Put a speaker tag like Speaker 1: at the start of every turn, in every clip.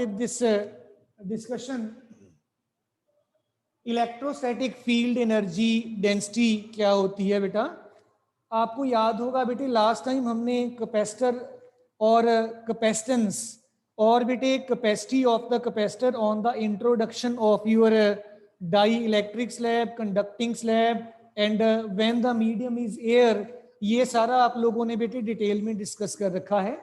Speaker 1: this discussion. Electrostatic field energy density क्या होती है बेटा? आपको याद होगा बेटे लास्ट टाइम हमने कैपेसिटर और कैपेसिटेंस और बेटे capacity of the capacitor on the introduction of your dielectric slab, conducting slab and when the medium is air, ये सारा आप लोगों ने बेटे डिटेल में डिस्कस कर रखा है.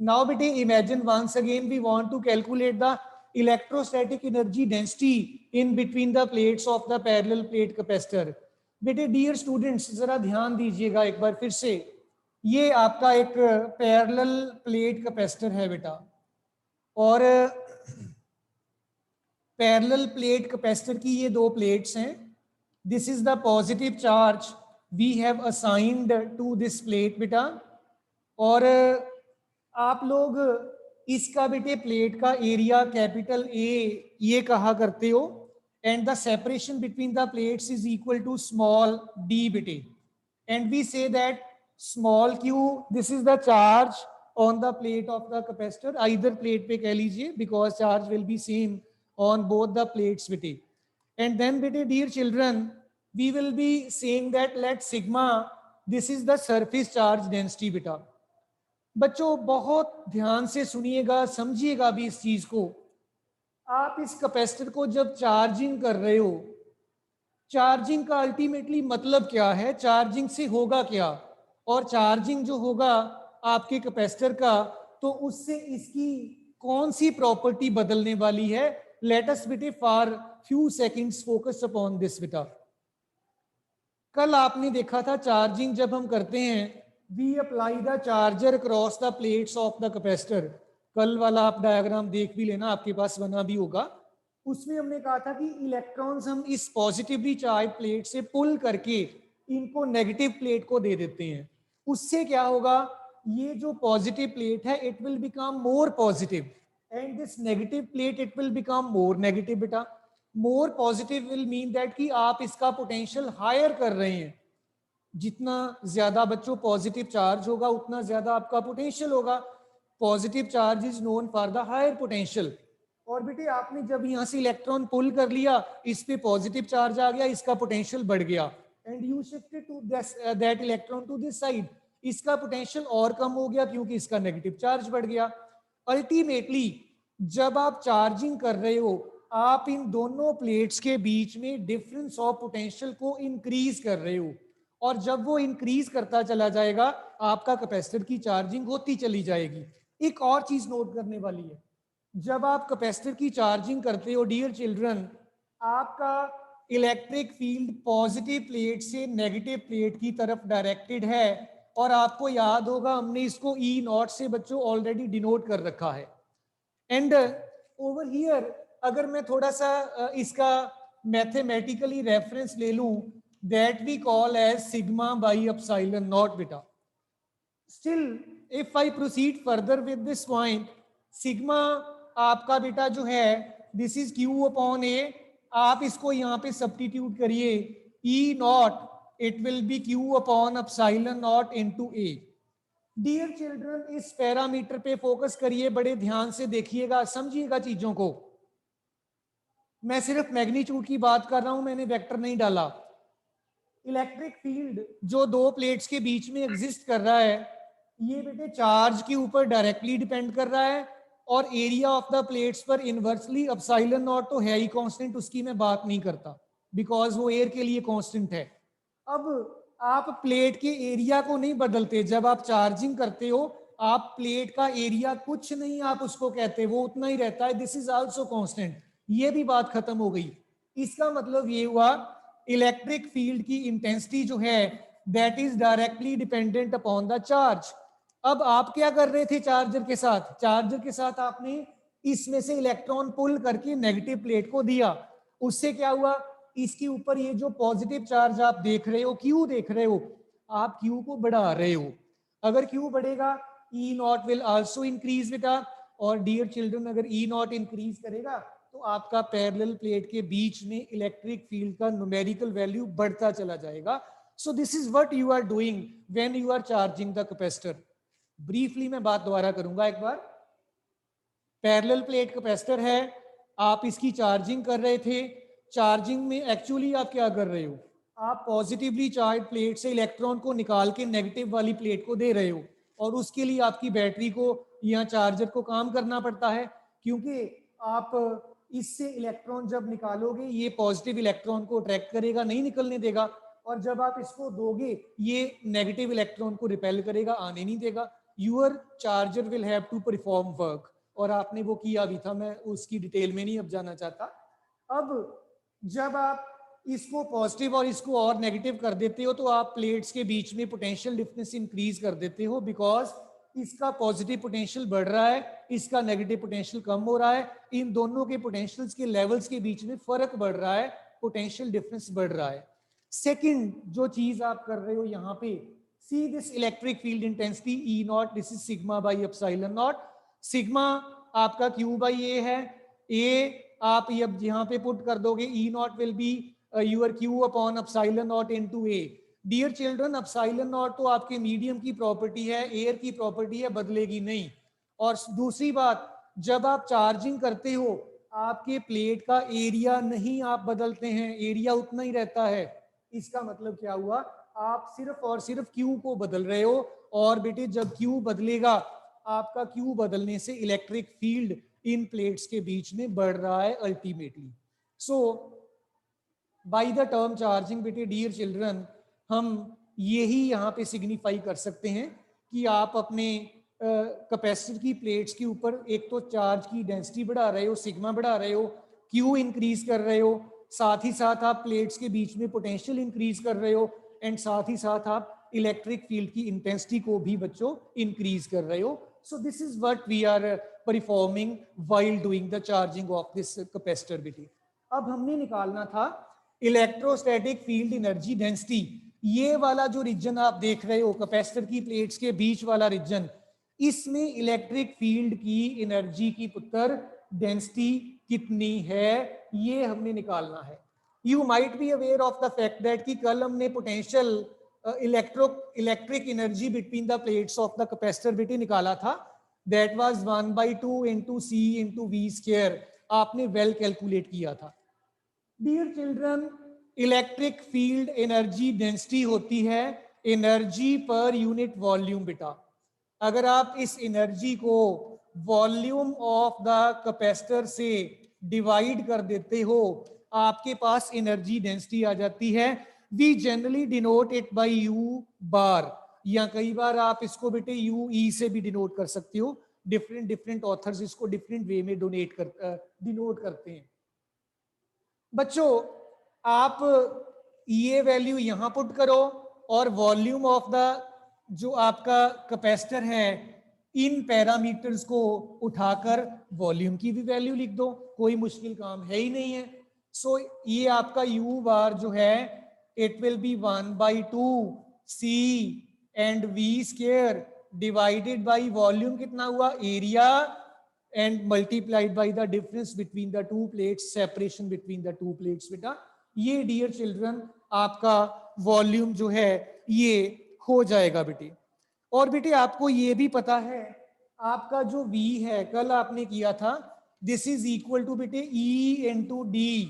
Speaker 1: नाउ बेटे imagine once again we want to calculate the electrostatic energy density in between the plates of the parallel plate capacitor. बेटे डियर स्टूडेंट्स जरा ध्यान दीजिएगा एक बार फिर से. ये आपका एक पैरेलल प्लेट कैपेसिटर है बेटा, और पैरेलल प्लेट कैपेसिटर की ये दो प्लेट्स हैं. This is the positive charge we have assigned to this plate बेटा. और आप लोग इसका बेटे प्लेट का एरिया कैपिटल ए ये कहा करते हो, and the separation between the plates is equal to small d बेटे. And we say that small q this is the charge on the plate of the capacitor. Either plate पे कह लीजिए because charge will be same on both the plates बेटे. And then बेटे dear children we will be saying that let sigma this is the surface charge density बेटा. बच्चों बहुत ध्यान से सुनिएगा, समझिएगा भी इस चीज को. आप इस कैपेसिटर को जब चार्जिंग कर रहे हो, चार्जिंग का अल्टीमेटली मतलब क्या है, चार्जिंग से होगा क्या, और चार्जिंग जो होगा आपके कैपेसिटर का तो उससे इसकी कौन सी प्रॉपर्टी बदलने वाली है. लेट अस बेटे for few seconds focus upon this बेटा. कल आपने देखा था चार्जिंग जब हम करते हैं we apply the charger cross the plates of the capacitor. कल वाला आप डायग्राम देख भी लेना, आपके पास बना भी होगा. उसमें हमने कहा था कि इलेक्ट्रॉन्स हम इस पॉजिटिवली चार्ज प्लेट से पुल करके इनको नेगेटिव प्लेट को दे देते हैं. उससे क्या होगा, ये जो पॉजिटिव प्लेट है it will become more positive and this negative plate it will become more negative बेटा. More positive will mean that कि आप इसका पोटेंशियल हायर कर रहे हैं. जितना ज्यादा बच्चों पॉजिटिव चार्ज होगा उतना ज्यादा आपका पोटेंशियल होगा. Positive charge is known for the higher potential. और बेटे आपने जब यहां से इलेक्ट्रॉन पुल कर लिया, इस पे पॉजिटिव चार्ज आ गया, इसका पोटेंशियल बढ़ गया, and you shifted to that electron to this side, इसका पोटेंशियल और कम हो गया क्योंकि इसका नेगेटिव चार्ज बढ़ गया. अल्टीमेटली जब आप चार्जिंग कर रहे हो आप इन दोनों प्लेट्स के बीच में डिफरेंस ऑफ पोटेंशियल को इंक्रीज कर रहे हो, और जब वो इंक्रीज करता चला जाएगा आपका कैपेसिटर की चार्जिंग होती चली जाएगी. एक और चीज नोट करने वाली है, जब आप कैपेसिटर की चार्जिंग करते हो डियर चिल्ड्रन, आपका इलेक्ट्रिक फील्ड पॉजिटिव प्लेट से नेगेटिव प्लेट की तरफ डायरेक्टेड है, और आपको याद होगा हमने इसको ई नॉट से बच्चों ऑलरेडी डिनोट कर रखा है. एंड ओवर हियर अगर मैं थोड़ा सा इसका मैथमेटिकली रेफरेंस ले लूं, that we call as sigma by epsilon naught beta. Still if I proceed further with this point, sigma आपका बेटा जो है this is q upon a. आप इसको यहाँ पे सब्स्टिट्यूट करिए, e naught it will be q upon epsilon naught into a. Dear children इस पैरामीटर पे फोकस करिए, बड़े ध्यान से देखिएगा, समझिएगा चीजों को. मैं सिर्फ मैग्नीट्यूड की बात कर रहा हूं, मैंने वेक्टर नहीं डाला. इलेक्ट्रिक फील्ड जो दो प्लेट्स के बीच में एग्जिस्ट कर रहा है ये बेटे चार्ज के ऊपर डायरेक्टली डिपेंड कर रहा है, और एरिया ऑफ द प्लेट्स पर इनवर्सली एप्सिलॉन नॉट तो है ही कांस्टेंट, उसकी मैं बात नहीं करता बिकॉज वो एयर के लिए कांस्टेंट है. अब आप प्लेट के एरिया को नहीं बदलते, जब आप चार्जिंग करते हो आप प्लेट का एरिया कुछ नहीं आप उसको कहते, वो उतना ही रहता है. This is also constant. ये भी बात खत्म हो गई. इसका मतलब ये हुआ इलेक्ट्रिक फील्ड की इंटेंसिटी जो है that is directly dependent upon the charge. अब आप क्या कर रहे थे चार्जर के साथ, चार्जर के साथ आपने इसमें से इलेक्ट्रॉन पुल करके नेगेटिव प्लेट को दिया. उससे क्या हुआ, इसके ऊपर ये जो पॉजिटिव चार्ज आप देख रहे हो, क्यू देख रहे हो, आप क्यू को बढ़ा रहे हो. अगर क्यू बढ़ेगा ई नॉट विल आल्सो इंक्रीज बेटा. और डियर चिल्ड्रन अगर ई नॉट इंक्रीज करेगा तो आपका पैरेलल प्लेट के बीच में इलेक्ट्रिक फील्ड का न्यूमेरिकल वैल्यू बढ़ता चला जाएगा. So this is what you are doing when you are charging the capacitor. Briefly मैं बात दोबारा करूंगा एक बार. पैरेलल प्लेट कैपेसिटर है, आप इसकी चार्जिंग कर रहे थे। चार्जिंग में एक्चुअली आप क्या कर रहे हो, आप पॉजिटिवली चार्ज प्लेट से इलेक्ट्रॉन को निकाल के नेगेटिव वाली प्लेट को दे रहे हो, और उसके लिए आपकी बैटरी को या चार्जर को काम करना पड़ता है, क्योंकि आप इससे इलेक्ट्रॉन जब निकालोगे ये पॉजिटिव इलेक्ट्रॉन को अट्रैक्ट करेगा, नहीं निकलने देगा, और जब आप इसको दोगे ये नेगेटिव इलेक्ट्रॉन को रिपेल करेगा, आने नहीं देगा। Your charger will have to perform work, और आपने वो किया भी था, मैं उसकी डिटेल में नहीं अब जाना चाहता। अब जब आप इसको पॉजिटिव और इसको और नेगेटिव कर देते हो तो आप प्लेट्स के बीच में पोटेंशियल डिफरेंस इंक्रीज कर देते हो, बिकॉज इसका पॉजिटिव पोटेंशियल बढ़ रहा है, इसका नेगेटिव पोटेंशियल कम हो रहा है, इन दोनों के पोटेंशियल्स के लेवल्स के बीच में फर्क बढ़ रहा है, पोटेंशियल डिफरेंस बढ़ रहा है। सेकंड जो चीज आप कर रहे हो यहाँ पे, see this electric field intensity E not, this is sigma by epsilon not. Sigma आपका क्यू बाई ए है, ए आप यहाँ पे पुट कर दोगे, E not will be your q upon epsilon not into a. Dear children, epsilon not तो आपके medium की प्रॉपर्टी है, एयर की प्रॉपर्टी है, बदलेगी नहीं। और दूसरी बात, जब आप चार्जिंग करते हो आपके प्लेट का एरिया नहीं आप बदलते हैं, एरिया उतना ही रहता है। इसका मतलब क्या हुआ, आप सिर्फ और सिर्फ क्यू को बदल रहे हो, और बेटे जब क्यू बदलेगा, आपका क्यू बदलने से इलेक्ट्रिक फील्ड इन प्लेट्स के बीच में बढ़ रहा है ultimately. So by the term charging, बेटे डियर चिल्ड्रन, हम यही यहाँ पे सिग्निफाई कर सकते हैं कि आप अपने कैपेसिटर की प्लेट्स के ऊपर एक तो चार्ज की डेंसिटी बढ़ा रहे हो, सिग्मा बढ़ा रहे हो, क्यू इंक्रीज कर रहे हो, साथ ही साथ आप प्लेट्स के बीच में पोटेंशियल इंक्रीज कर रहे हो, एंड साथ ही साथ आप इलेक्ट्रिक फील्ड की इंटेंसिटी को भी बच्चों इंक्रीज कर रहे हो। So this is what we are performing while doing the charging of this capacitor बेटे। अब हमने निकालना था इलेक्ट्रोस्टैटिक फील्ड एनर्जी डेंसिटी। ये वाला जो रीजन आप देख रहे हो कैपेसिटर की प्लेट्स के बीच वाला रीजन, इसमें इलेक्ट्रिक फील्ड की एनर्जी की पुत्र डेंसिटी कितनी है, ये हमने निकालना है। You might be aware of the fact that कि कल हमने potential electric energy between the plates of the capacitor बेटे निकाला था, that was 1/2 into C into V square. आपने वेल कैलकुलेट किया था। Dear children, electric field energy density होती है एनर्जी पर यूनिट वॉल्यूम बेटा। अगर आप इस एनर्जी को वॉल्यूम ऑफ द कैपेसिटर से डिवाइड कर देते हो, आपके पास एनर्जी डेंसिटी आ जाती है। We generally denote it by u bar, या कई बार आप इसको बेटे यू ई से भी डिनोट कर सकते हो। डिफरेंट ऑथर्स इसको डिफरेंट वे में डिनोट करते हैं। बच्चों आप ये वैल्यू यहां पुट करो, और वॉल्यूम ऑफ द जो आपका कैपेसिटर है, इन पैरामीटर्स को उठाकर वॉल्यूम की भी वैल्यू लिख दो, कोई मुश्किल काम है ही नहीं है। सो ये आपका यू बार जो है, it will be 1/2 C and V square divided by volume कितना हुआ, area, and multiplied by the difference between the two plates, separation between the two plates बेटा। ये डियर चिल्ड्रन आपका वॉल्यूम जो है ये हो जाएगा बेटे। और बेटे आपको ये भी पता है, आपका जो V है कल आपने किया था, दिस इज इक्वल टू बेटे E इंटू डी।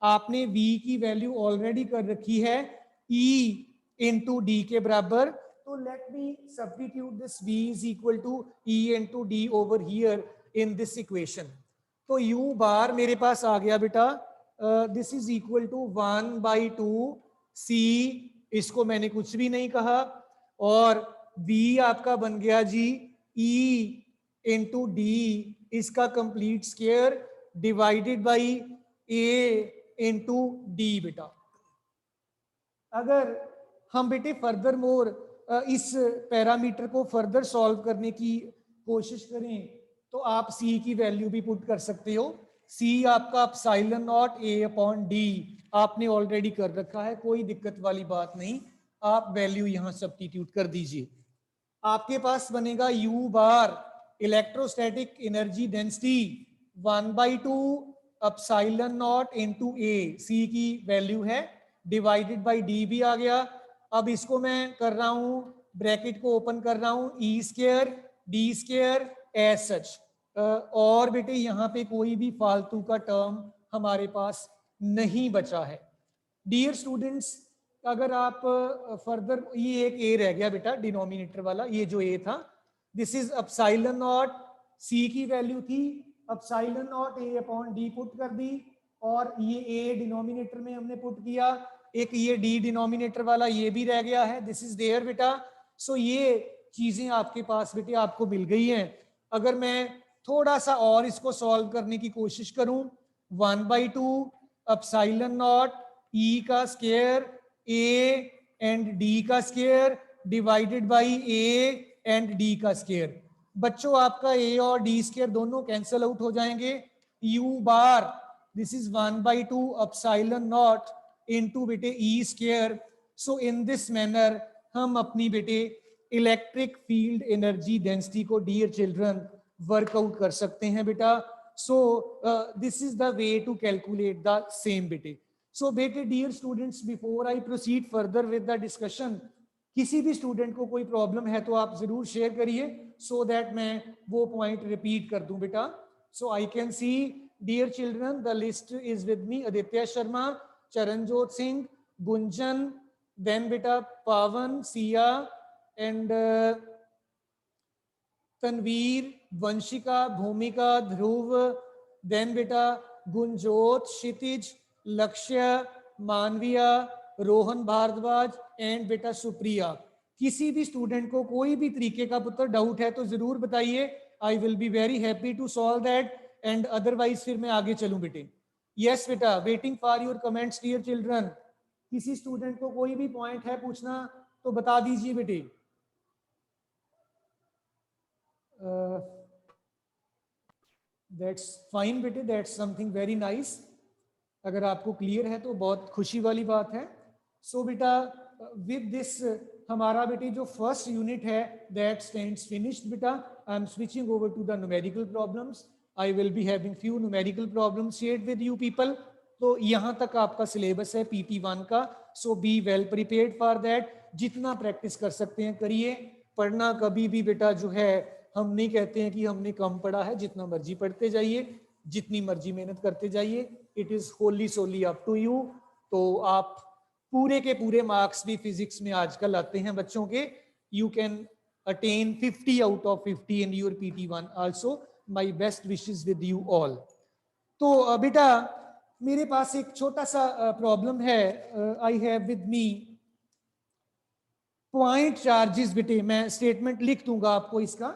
Speaker 1: आपने V की वैल्यू ऑलरेडी कर रखी है E इंटू डी के बराबर। तो let me substitute this V is equal to E into D over here in this equation. तो U बार मेरे पास आ गया बेटा, this is equal to 1/2 C, इसको मैंने कुछ भी नहीं कहा, और V आपका बन गया जी E इंटू डी, इसका complete square divided by A into D बेटा। अगर हम बेटे फर्दर मोर इस पैरामीटर को फर्दर सॉल्व करने की कोशिश करें, तो आप C की वैल्यू भी पुट कर सकते हो। C आपका epsilon not A upon D आपने ऑलरेडी कर रखा है, कोई दिक्कत वाली बात नहीं, आप वैल्यू यहां सब्स्टिट्यूट कर दीजिए। आपके पास बनेगा U bar electrostatic energy density 1/2 epsilon not into A, C की वैल्यू है, डिवाइडेड बाई डी भी आ गया। अब इसको मैं कर रहा हूं, ब्रैकेट को ओपन कर रहा हूं, E square D square as such, और बेटे यहाँ पे कोई भी फालतू का टर्म हमारे पास नहीं बचा है। डियर स्टूडेंट्स, अगर आप फर्दर, ये एक ए रह गया बेटा डिनोमिनेटर वाला, ये जो ए था, दिस इज अपसाइलन नॉट, सी की वैल्यू थी epsilon not a upon D put कर दी, और ये ए डिनोमिनेटर में हमने पुट किया, एक ये डी डिनोमिनेटर वाला ये भी रह गया है, दिस इज देयर बेटा। सो ये चीजें आपके पास बेटे आपको मिल गई हैं। अगर मैं थोड़ा सा और इसको सॉल्व करने की कोशिश करूं, 1/2 अपसाइलन नॉट ई का स्क्वायर ए एंड डी का square divided by a and d का स्क्वायर। बच्चों आपका ए और डी स्क्वायर दोनों कैंसिल आउट हो जाएंगे, u bar this is 1/2 epsilon not into बेटे E square. So in this manner हम अपनी बेटे इलेक्ट्रिक फील्ड एनर्जी डेंसिटी को डियर चिल्ड्रन वर्कआउट कर सकते हैं बेटा। So this is the way to calculate the same बेटे। सो बेटे dear students, before I proceed further with the discussion, किसी भी स्टूडेंट को कोई प्रॉब्लम है तो आप जरूर शेयर करिए, सो दैट मैं वो पॉइंट रिपीट कर दूं बेटा। So I can see dear children the list is with me, Aditya Sharma, Charanjot Singh, Gunjan, then बेटा पावन, सिया एंड तनवीर, वंशिका, भूमिका, ध्रुव, देन बेटा गुंजोत, क्षितिज, लक्ष्य, मानविया, रोहन भारद्वाज एंड बेटा सुप्रिया। किसी भी स्टूडेंट को कोई भी तरीके का पुत्र डाउट है तो जरूर बताइए, I will be very happy to solve that, and otherwise फिर मैं आगे चलूं बेटे। यस बेटा, waiting for your comments dear children. किसी स्टूडेंट को कोई भी पॉइंट है पूछना तो बता दीजिए बेटे। दैट्स फाइन बेटे, दैट्स समथिंग वेरी नाइस। अगर आपको क्लियर है तो बहुत खुशी वाली बात है। सो बेटा विद दिस हमारा बेटे जो फर्स्ट यूनिट है दैट स्टैंड्स फिनिश्ड बेटा। I am switching over to the numerical problems. I will be having few numerical problems shared with you people. तो यहाँ तक आपका सिलेबस है PP1 का। So be well prepared for that. जितना practice कर सकते हैं करिए। पढ़ना कभी भी बेटा जो है, हम नहीं कहते हैं कि हमने कम पढ़ा है, जितना मर्जी पढ़ते जाइए, जितनी मर्जी मेहनत करते जाइए, it is wholly solely up to you. तो आप पूरे के पूरे मार्क्स भी फिजिक्स में आजकल आते हैं बच्चों के। You can attain 50 out of 50 in your PT1 also. My best wishes with you all. तो बेटा मेरे पास एक छोटा सा प्रॉब्लम है। I have with me point charges बेटे, मैं स्टेटमेंट लिख दूंगा आपको इसका।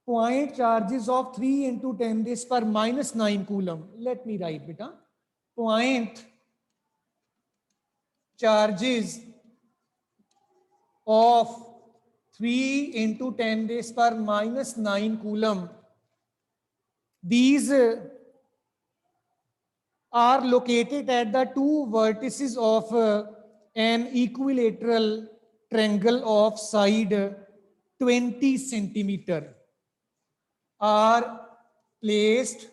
Speaker 1: Point charges of 3 into 10 raised per -9 coulomb. Let me write बेटा, point charges of 3 into 10 raised per -9 coulomb. These are located at the two vertices of an equilateral triangle of side 20 centimeter are placed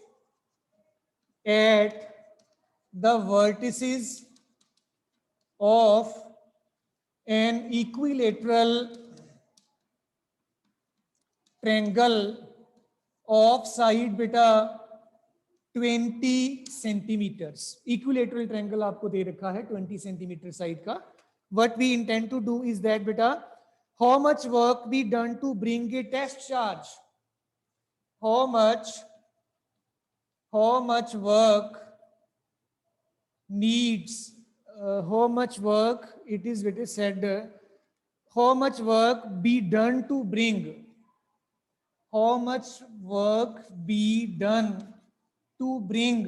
Speaker 1: at the vertices of an equilateral triangle of side beta 20 centimetres. Equilateral triangle आपको दे रखा है 20 centimetre side का। What we intend to do is that बेटा, how much work be done to bring a test charge, how much work needs, how much work it is said, how much work be done to bring, how much work be done to bring,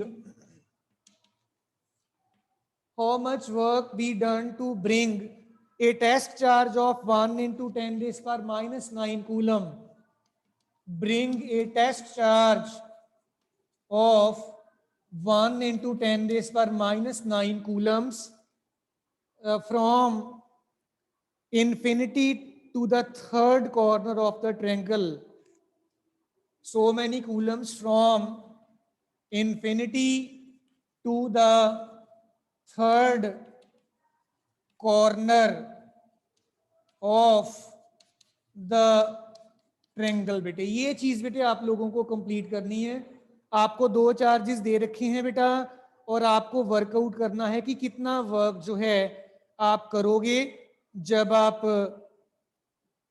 Speaker 1: how much work be done to bring a test charge of 1 into 10 raised per -9 coulomb, bring a test charge of 1 into 10 raised per -9 coulombs from infinity to the third corner of the triangle. So many coulombs from infinity to the third corner of the triangle बेटे। ये चीज बेटे आप लोगों को complete करनी है। आपको दो चार्जेस दे रखे हैं बेटा और आपको वर्कआउट करना है कि कितना वर्क जो है आप करोगे जब आप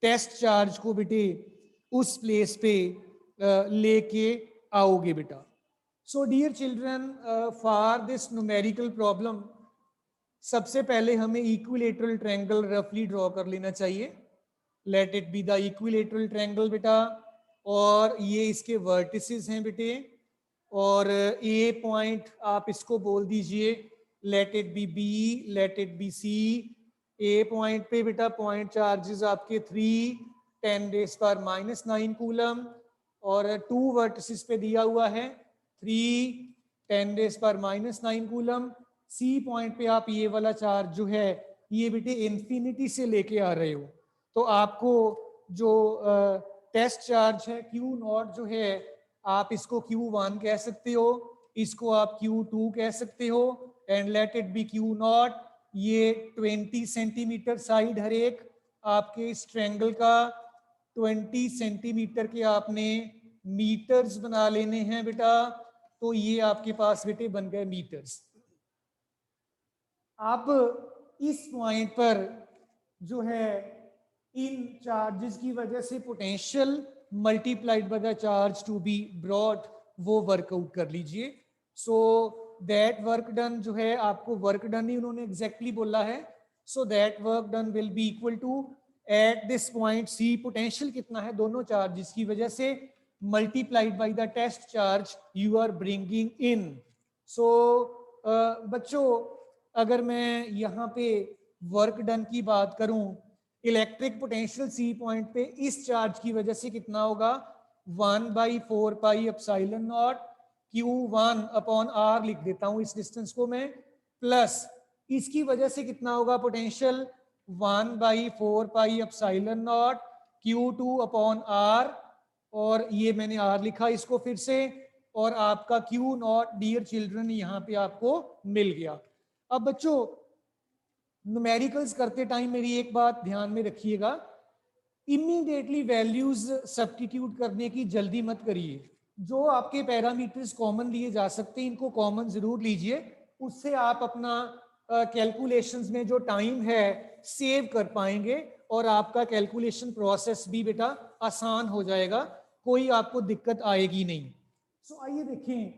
Speaker 1: टेस्ट चार्ज को बेटे उस प्लेस पे लेके आओगे बेटा। So dear children, for this numerical problem सबसे पहले हमें इक्विलेटरल ट्रायंगल रफली ड्रॉ कर लेना चाहिए। Late it be the equilateral triangle बेटा, और ये इसके वर्टिसेस हैं बेटे, और ए पॉइंट आप इसको बोल दीजिए let it be B, let it be C. A point पे बेटा पॉइंट चार्जेस आपके 3 10⁻⁹ कूलम, और 2 वर्टिसेस पे दिया हुआ है 3 10⁻⁹ कूलम। सी पॉइंट पे आप ये वाला चार्ज जो है ये बेटे इन्फिनिटी से लेके आ रहे हो, तो आपको जो टेस्ट चार्ज है क्यू नॉट जो है आप इसको Q1 कह सकते हो, इसको आप Q2 कह सकते हो, and let it B Q not. ये 20 सेंटीमीटर साइड हर एक आपके इस ट्रायंगल का 20 सेंटीमीटर के आपने मीटर्स बना लेने हैं बेटा। तो ये आपके पास बेटे बन गए मीटर्स। आप इस पॉइंट पर जो है इन चार्जेस की वजह से potential multiplied by the charge to be brought वो वर्कआउट कर लीजिए। सो दैट वर्क डन जो है आपको वर्क डन ही उन्होंने एग्जैक्टली बोला है। So that work done will be equal to at this point C potential कितना है दोनों चार्जेस की वजह से multiplied by the test charge you are bringing in. सो बच्चों अगर मैं यहाँ पे वर्क डन की बात करूं, इलेक्ट्रिक पोटेंशियल सी पॉइंट पे इस चार्ज की वजह से कितना होगा 1/4πε0 Q1 अपॉन R लिख देता हूं इस डिस्टेंस को मैं, प्लस इसकी वजह से कितना होगा पोटेंशियल 1/4πε0 Q2 अपॉन R, और ये मैंने R लिखा इसको फिर से, और आपका Q नॉट डियर चिल्ड्रन यहाँ पे आपको मिल गया। अब बच्चों न्यूमेरिकल्स करते टाइम मेरी एक बात ध्यान में रखिएगा, इमीडिएटली वैल्यूज सब्स्टिट्यूट करने की जल्दी मत करिए। जो आपके पैरामीटर्स कॉमन लिए जा सकते हैं इनको कॉमन जरूर लीजिए, उससे आप अपना कैलकुलेशंस में जो टाइम है सेव कर पाएंगे और आपका कैलकुलेशन प्रोसेस भी बेटा आसान हो जाएगा, कोई आपको दिक्कत आएगी नहीं। सो आइए देखें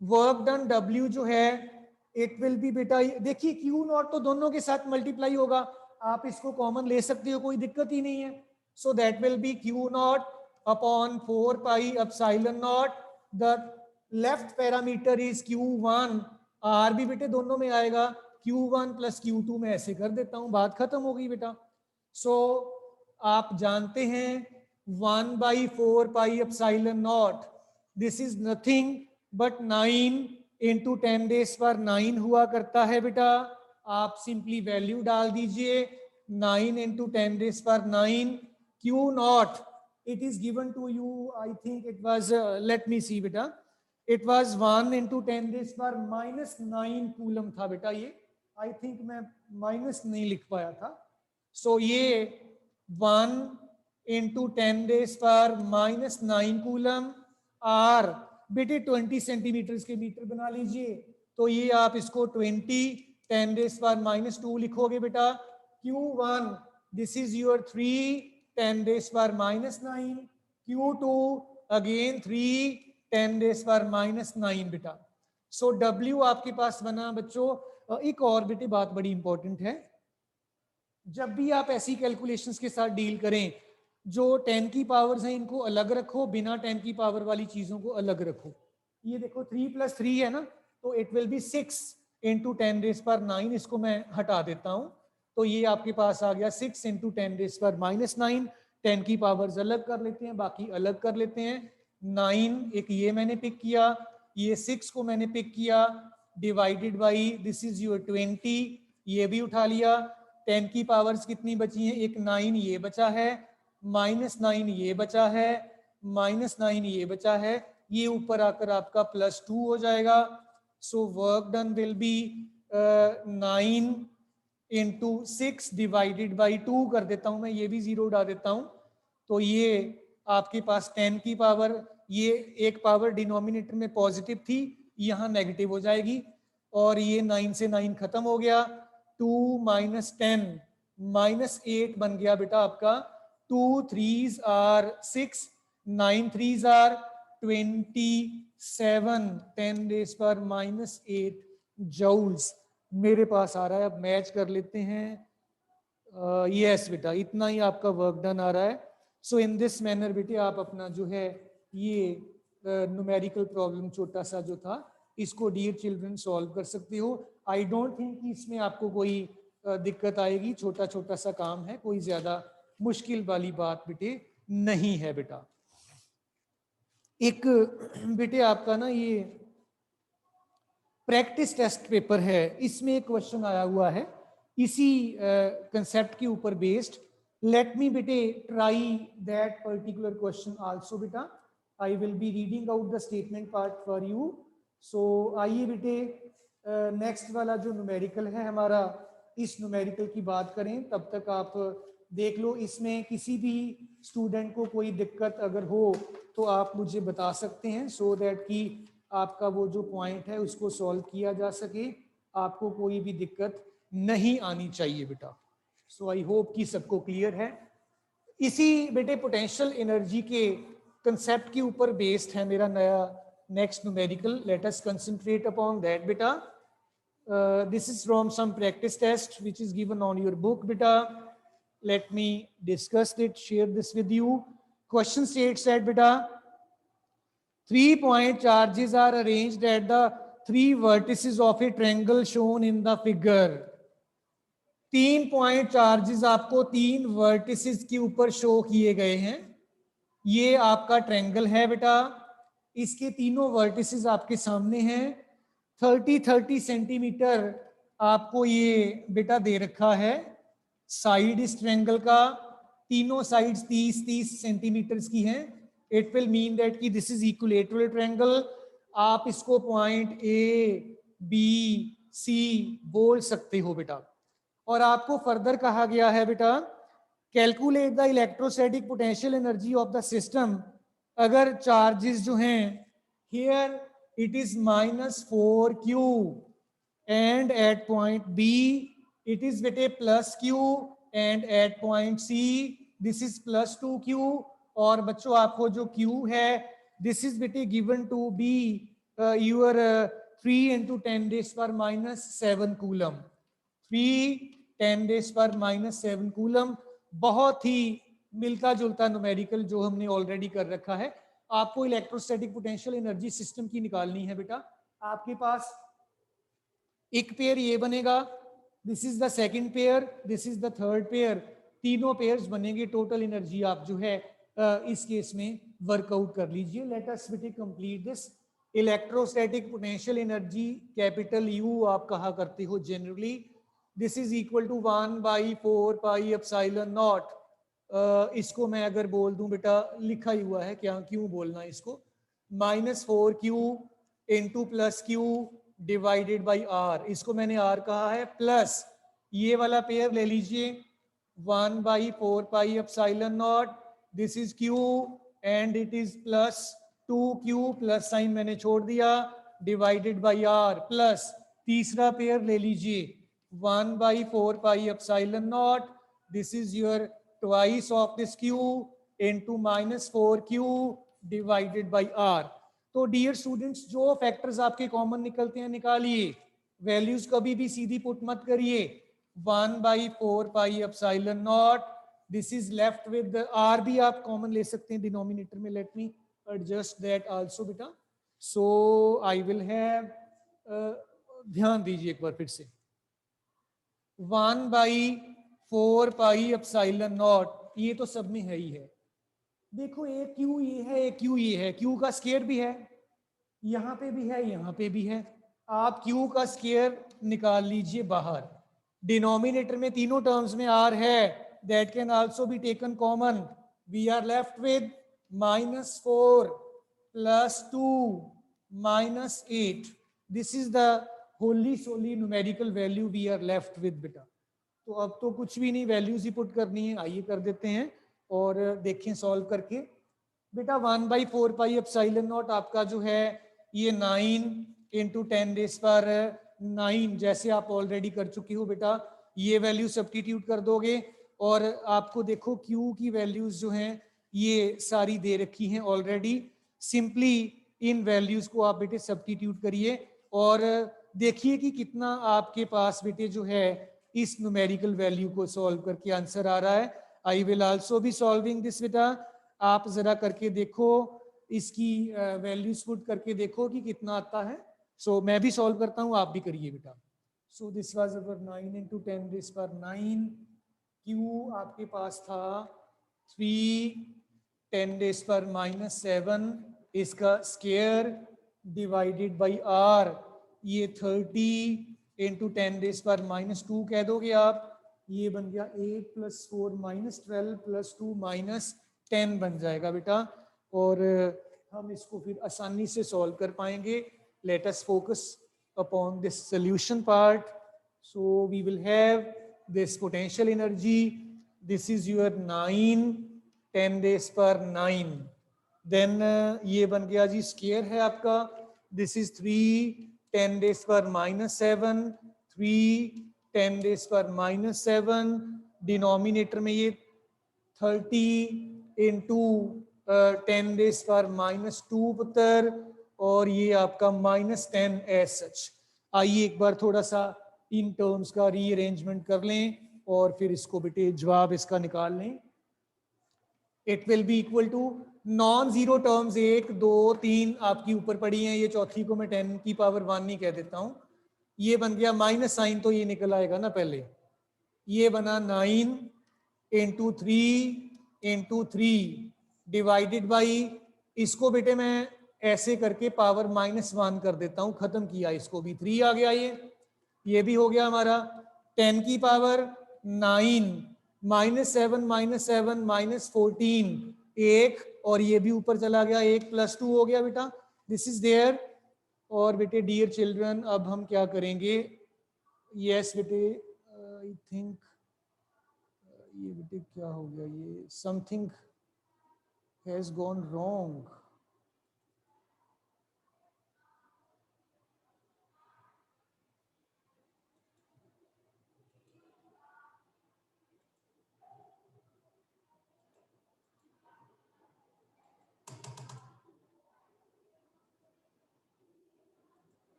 Speaker 1: वर्क डन W जो है इट विल बी बेटा, देखिए Q नॉट तो दोनों के साथ मल्टीप्लाई होगा, आप इसको कॉमन ले सकते हो कोई दिक्कत ही नहीं है। So that will be Q not upon 4πε0। The left parameter is Q1, R भी बेटे दोनों में आएगा, Q1 प्लस Q2 में ऐसे कर देता हूं, बात खत्म हो गई बेटा। सो आप जानते हैं 1/4πε0 this is nothing but 9 into 10⁻⁹ हुआ करता है बेटा। आप सिंपली वैल्यू डाल दीजिए 9 into 10⁻⁹ Q not it is given to you, I think it was let me see beta, it was 1 into 10⁻⁹ coulomb था बेटा ये, I think मैं माइनस नहीं लिख पाया था। सो ये 1 into 10⁻⁹ कूलम, R बेटे 20 सेंटीमीटर के मीटर बना लीजिए, तो ये आप इसको 20 10⁻⁻2 लिखोगे बेटा। Q1 this is your 3 10⁻⁹, Q2 again 3 10⁻⁹ बेटा। सो W आपके पास बना बच्चों। एक और बेटे बात बड़ी इंपॉर्टेंट है, जब भी आप ऐसी कैलकुलेशंस के साथ डील करें, जो 10 की पावर्स हैं इनको अलग रखो, बिना 10 की पावर वाली चीजों को अलग रखो। ये देखो 3 + 3 है ना, तो इट विल बी 6 इंटू 10⁻⁹, इसको मैं हटा देता हूं, तो ये आपके पास आ गया 6 इंटू 10⁻⁹। 10 की पावर्स अलग कर लेते हैं, बाकी अलग कर लेते हैं। 9 एक ये मैंने पिक किया, ये 6 को मैंने पिक किया, divided by this is your 20, ये भी उठा लिया। 10 की पावर्स कितनी बची हैं, एक 9 ये बचा है, -9 ये बचा है, -9 ये बचा है, ये ऊपर आकर आपका +2 हो जाएगा। So work done will B 9 into 6 divided by 2 कर देता हूं मैं, ये भी 0 उड़ा देता हूं, तो ये आपके पास 10 की पावर, ये एक पावर डिनोमिनेटर में पॉजिटिव थी, यहाँ नेगेटिव हो जाएगी, और ये 9 से 9 खत्म हो गया, 2 माइनस 10 माइनस 8 बन गया बेटा आपका, 2 3s are 6, 9 3s are 27, 10 raise पर माइनस 8 जूल्स मेरे पास आ रहा है। अब मैच कर लेते हैं, यस बेटा इतना ही आपका वर्क डन आ रहा है। सो इन दिस मैनर बेटे आप अपना जो है ये न्यूमेरिकल प्रॉब्लम छोटा सा जो था इसको डियर चिल्ड्रन सॉल्व कर सकते हो। आई डोंट थिंक कि इसमें आपको कोई दिक्कत आएगी, छोटा छोटा सा काम है, कोई ज्यादा मुश्किल वाली बात बेटे नहीं है बेटा। एक बेटे आपका ना ये प्रैक्टिस टेस्ट पेपर है, इसमें एक क्वेश्चन आया हुआ है इसी कंसेप्ट के ऊपर बेस्ड। लेट मी बेटे try that particular question also बेटा। I will be reading out the statement part for you. So आइए बेटे नेक्स्ट वाला जो न्यूमेरिकल है हमारा, इस न्यूमेरिकल की बात करें। तब तक आप देख लो, इसमें किसी भी स्टूडेंट को कोई दिक्कत अगर हो तो आप मुझे बता सकते हैं, सो दैट कि आपका वो जो पॉइंट है उसको सॉल्व किया जा सके, आपको कोई भी दिक्कत नहीं आनी चाहिए बेटा। सो आई होप कि सबको क्लियर है। इसी बेटे पोटेंशियल एनर्जी के कंसेप्ट के ऊपर बेस्ड है मेरा नया next numerical. Let us concentrate upon that बेटा। This is from some practice test which is given on your book बेटा। Let me discuss it, share this with you. Question states that बेटा 3-point charges are arranged at the 3 vertices of a triangle shown in the figure। 3-point charges आपको 3 vertices के ऊपर show किए गए हैं। ये आपका ट्रायंगल है बेटा, इसके तीनों वर्टिसेस आपके सामने हैं। 30-30 सेंटीमीटर आपको ये बेटा दे रखा है साइड इस ट्रायंगल का, तीनों साइड्स 30-30 सेंटीमीटर की हैं। इट विल मीन दैट कि दिस इज इक्विलेटरल ट्रायंगल। आप इसको पॉइंट ए बी सी बोल सकते हो बेटा। और आपको फर्दर कहा गया है बेटा calculate the electrostatic potential energy of the system. अगर चार्जेस जो हैं here it is -4q and at point B it is बेटे +q and at point C this is +2q। और बच्चों आपको जो q है दिस इज बेटे given to be your 3 × 10⁻⁷ coulomb. 3 × 10⁻⁷ coulomb. बहुत ही मिलता जुलता न्यूमेरिकल जो हमने ऑलरेडी कर रखा है। आपको इलेक्ट्रोस्टैटिक पोटेंशियल एनर्जी सिस्टम की निकालनी है बेटा। आपके पास एक पेयर ये बनेगा, this is the second pair, this is the third pair, तीनों पेयर्स बनेंगे। टोटल एनर्जी आप जो है इस केस में वर्कआउट कर लीजिए। लेट अस बेटे complete this. Electrostatic potential energy capital U आप कहा करते हो generally, this is equal to 1/4πε0। इसको मैं अगर बोल दूं बेटा, लिखा ही हुआ है क्या, क्यों बोलना इसको, -4q into +q divided by r। इसको मैंने r कहा है, प्लस ये वाला पेयर ले लीजिए 1/4πε0, this is q and it is +2q, plus sign मैंने छोड़ दिया, डिवाइडेड बाई r, प्लस तीसरा पेयर ले लीजिए 1/4πε0, this is your twice of this q into -4q divided by r। तो डियर स्टूडेंट्स जो फैक्टर्स आपके कॉमन निकलते हैं निकालिए, वैल्यूज कभी भी सीधी पुट मत करिए। 1/4πε0, this is left with r भी आप कॉमन ले सकते हैं डिनोमिनेटर में। Let me adjust that also बेटा। सो आई विल हैव, ध्यान दीजिए एक बार फिर से, 1/4πε0 ये तो सब में है ही है। देखो एक क्यू ये है, एक क्यू ये है, क्यू का स्क्वायर भी है, यहाँ पे भी है, यहाँ पे भी है। आप क्यू का स्क्वायर निकाल लीजिए बाहर। डिनोमिनेटर में तीनों टर्म्स में r है, that can also be taken common. We are left with -4 +2 -8। This is the wholly solely numerical value we are left with बेटा। तो अब तो कुछ भी नहीं, वैल्यूज ही पुट करनी है। आइए कर देते हैं और देखें सॉल्व करके। बेटा 1/4 पाई एप्सिलॉन नॉट आपका जो है ये 9 इंटू 10⁻⁹ जैसे आप ऑलरेडी कर चुकी हो बेटा, ये वैल्यू सब्स्टिट्यूट कर दोगे और आपको देखो Q की वैल्यूज जो हैं ये सारी दे रखी हैं ऑलरेडी। सिंपली इन वैल्यूज को आप बेटे सब्स्टिट्यूट करिए और देखिए कि कितना आपके पास बेटे जो है इस न्यूमेरिकल वैल्यू को सॉल्व करके आंसर आ रहा है। I will also be solving this बेटा, आप जरा करके देखो, इसकी वैल्यूज पुट करके देखो कि कितना आता है। सो मैं भी सॉल्व करता हूँ, आप भी करिए बेटा। So this was our 9 into 10⁻⁹ Q आपके पास था 3 10⁻⁷ इसका स्क्वायर डिवाइडेड बाई आर, ये 30 इंटू 10⁻⁻2 कह दोगे आप, ये बन गया 8 + 4 -12 + 2 -10 बन जाएगा बेटा। और हम इसको फिर आसानी से सॉल्व कर पाएंगे। Let us focus upon this solution part. So we will have this potential energy, this is your 9 10⁻⁹, then ये बन गया जी स्क्वायर है आपका, this is 3 10⁻⁷ 3 10⁻⁷, डिनोमिनेटर में ये 30 इंटू 10⁻⁻2 पुत्र, और ये आपका -10 एज सच। आइए एक बार थोड़ा सा इन टर्म्स का रीअरेंजमेंट कर लें और फिर इसको बेटे जवाब इसका निकाल लें। It will be equal to non zero terms 1 2 3 आपकी ऊपर पड़ी हैं, ये चौथी को मैं 10⁻⁴ ही कह देता हूं। ये बन गया माइनस साइन तो ये निकल आएगा ना पहले, ये बना 9 इंटू 3 इंटू 3 डिवाइडेड बाई, इसको बेटे मैं ऐसे करके पावर -1 कर देता हूं, खत्म किया इसको भी, 3 आ गया, ये भी हो गया हमारा 10 की पावर 9 -7 -7 -14 1, और ये भी ऊपर चला गया, 1 + 2 हो गया बेटा, दिस इज देयर। और बेटे डियर चिल्ड्रन अब हम क्या करेंगे, यस बेटे आई थिंक ये बेटे क्या हो गया, ये समथिंग हैज गॉन रॉन्ग।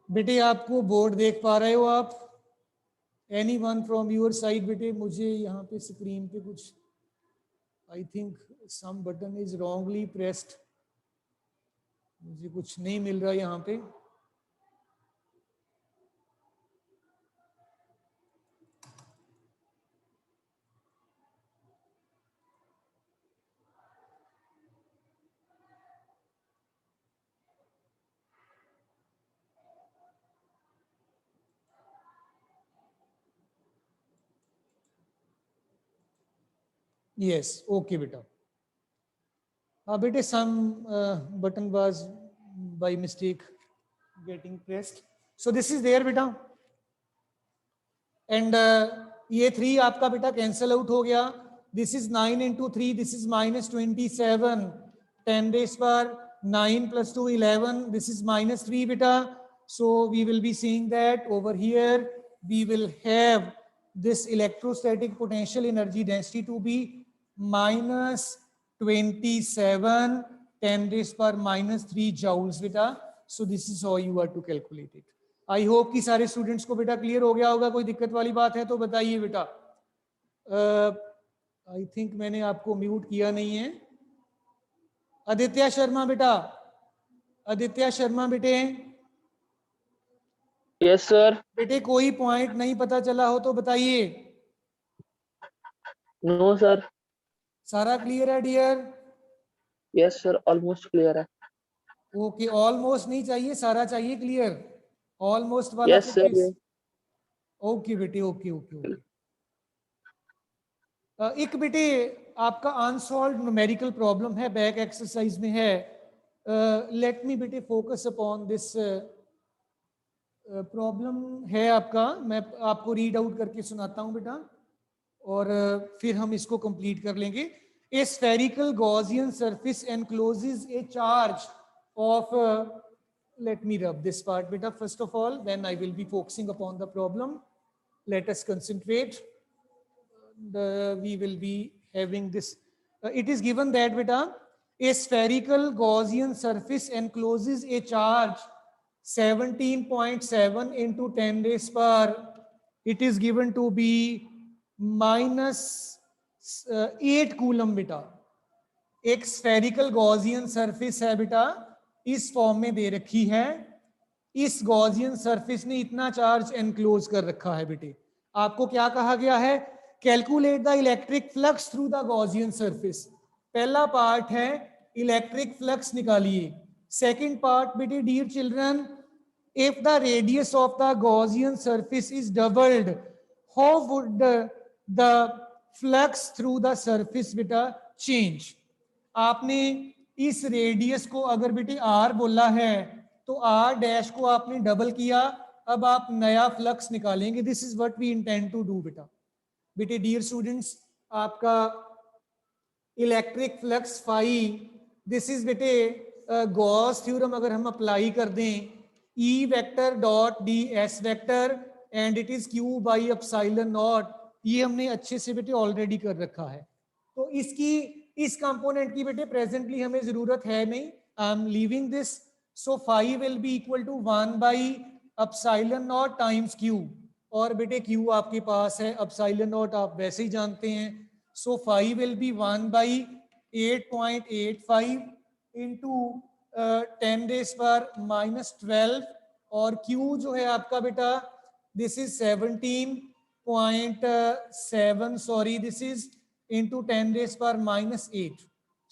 Speaker 1: बेटे आपको बोर्ड देख पा रहे हो आप, any one from your side? बेटे मुझे यहाँ पे स्क्रीन पे कुछ I think some button is wrongly pressed, मुझे कुछ नहीं मिल रहा यहाँ पे। यस ओके बेटा, हाँ बेटे some button was by mistake getting pressed, so this is there बेटा। एंड ये 3 आपका बेटा कैंसल आउट हो गया, this is 9 into 3, this is -27 10⁻9 + 2 11, this is -3 बेटा। So we will be seeing that over here we will have this electrostatic potential energy density to be -27 10⁻³ joules बेटा। so this is how you are to calculate it. I hope कि सारे students को बेटा clear हो गया होगा, कोई दिक्कत वाली बात है तो बताइए बेटा। आई थिंक मैंने आपको म्यूट किया नहीं है। आदित्य शर्मा बेटा, आदित्य शर्मा बेटे,
Speaker 2: यस सर।
Speaker 1: बेटे कोई पॉइंट नहीं पता चला हो तो बताइए।
Speaker 2: No sir.
Speaker 1: सारा क्लियर है dear?
Speaker 2: Yes sir, almost clear है।
Speaker 1: ओके ऑलमोस्ट नहीं चाहिए, सारा चाहिए क्लियर, ऑलमोस्ट वाला
Speaker 2: यस
Speaker 1: फिर
Speaker 2: सर।
Speaker 1: ओके बेटे ओके ओके ओके। एक बेटे आपका अनसॉल्व्ड न्यूमेरिकल प्रॉब्लम है, बैक एक्सरसाइज में है। लेट मी बेटे फोकस अपॉन दिस प्रॉब्लम है आपका, मैं आपको रीड आउट करके सुनाता हूं बेटा। और फिर हम इसको कंप्लीट कर लेंगे. A spherical Gaussian surface encloses a charge of let me rub this part beta first of all, then I will be focusing upon the problem. Let us concentrate. We will be having this. It is given that beta a spherical Gaussian surface encloses a charge 17.7 into 10 raised power. It is given to be minus 8 coulomb बेटा. एक spherical Gaussian surface है बेटा, इस form में दे रखी है. इस Gaussian surface ने इतना चार्ज एनक्लोज कर रखा है बेटे. आपको क्या कहा गया है? Calculate the electric flux through the Gaussian surface. पहला पार्ट है इलेक्ट्रिक फ्लक्स निकालिए. सेकंड पार्ट बेटे dear children, if the radius of the Gaussian surface is doubled, how would the flux through the surface beta change? आपने इस radius को अगर बेटे r बोला है तो r डैश को आपने डबल किया. अब आप नया फ्लक्स निकालेंगे. This is what we intend to do बेटा. बेटे डियर स्टूडेंट्स, आपका electric flux phi, this is बेटे गॉस थ्योरम अगर हम अप्लाई कर दें, E vector dot D S vector and it is Q by epsilon naught. ये हमने अच्छे से बेटे ऑलरेडी कर रखा है. तो इसकी इस कंपोनेंट की बेटे प्रेजेंटली हमें जरूरत है नहीं. I am leaving this. So phi will be equal to 1 by epsilon naught times Q. और बेटे Q आपके पास है, एप्सिलॉन नॉट आप वैसे ही जानते हैं. So phi will be 1 by 8.85 into 10 raise पर माइनस 12. और Q जो है आपका बेटा this is 17.7 sorry this is into 10 raise पर minus 8.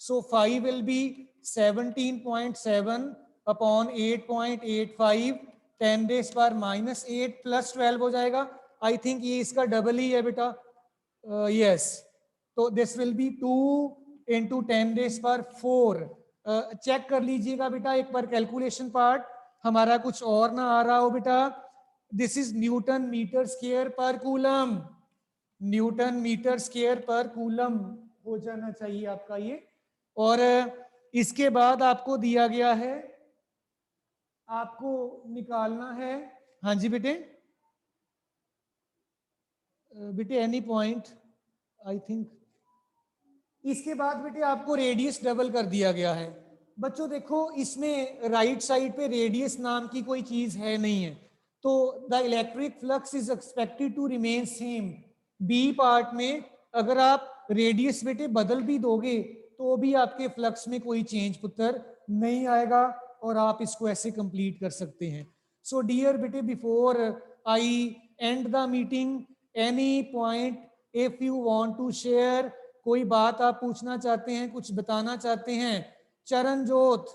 Speaker 1: So 5 will be 17.7 upon 8.85 10 raise पर माइनस 8 प्लस 12 हो जाएगा. आई थिंक ये इसका डबल ही है बेटा. यस, तो this will be 2 into 10 raise पर 4. चेक कर लीजिएगा बेटा एक बार कैलकुलेशन पार्ट, हमारा कुछ और ना आ रहा हो बेटा. This is newton metre square per coulomb. Newton metre square per coulomb हो जाना चाहिए आपका ये. और इसके बाद आपको दिया गया है, आपको निकालना है. हाँ जी बेटे, बेटे एनी पॉइंट आई थिंक. इसके बाद बेटे आपको रेडियस डबल कर दिया गया है. बच्चों देखो इसमें राइट साइड पे रेडियस नाम की कोई चीज है नहीं है, तो the electric flux is expected to remain same. B part में अगर आप रेडियस बेटे बदल भी दोगे तो भी आपके फ्लक्स में कोई चेंज पुत्र नहीं आएगा और आप इसको ऐसे कंप्लीट कर सकते हैं. सो डियर बेटे, before I end the meeting, any point if you want to share, कोई बात आप पूछना चाहते हैं, कुछ बताना चाहते हैं? चरणजोत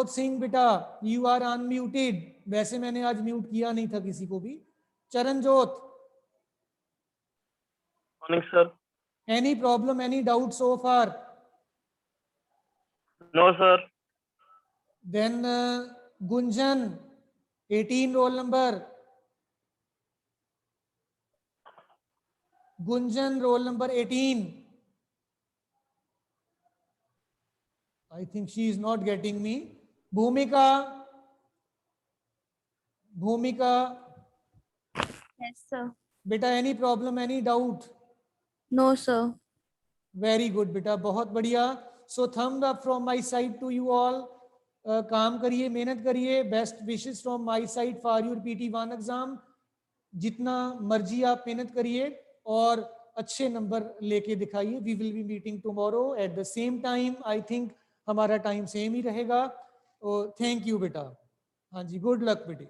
Speaker 1: सिंह बेटा, यू आर अनम्यूटेड. वैसे मैंने आज म्यूट किया नहीं था किसी को भी. Charanjot,
Speaker 2: morning sir.
Speaker 1: Any problem, any doubt so far?
Speaker 2: No sir.
Speaker 1: Then Gunjan 18 roll number. Gunjan roll number 18. I think she is not getting me. Bhumika.
Speaker 3: Yes, sir.
Speaker 1: बेटा any problem, any doubt?
Speaker 3: No, sir.
Speaker 1: Very good बेटा, बहुत बढ़िया. So thumbs up from my side to you all. काम करिए, मेहनत करिए. Best wishes from my side for your PT1 exam. जितना मर्जी आप मेहनत करिए और अच्छे नंबर लेके दिखाइए. We will be meeting tomorrow at the same time. I think हमारा टाइम सेम ही रहेगा. थैंक यू बेटा. हाँ जी, गुड लक बेटे.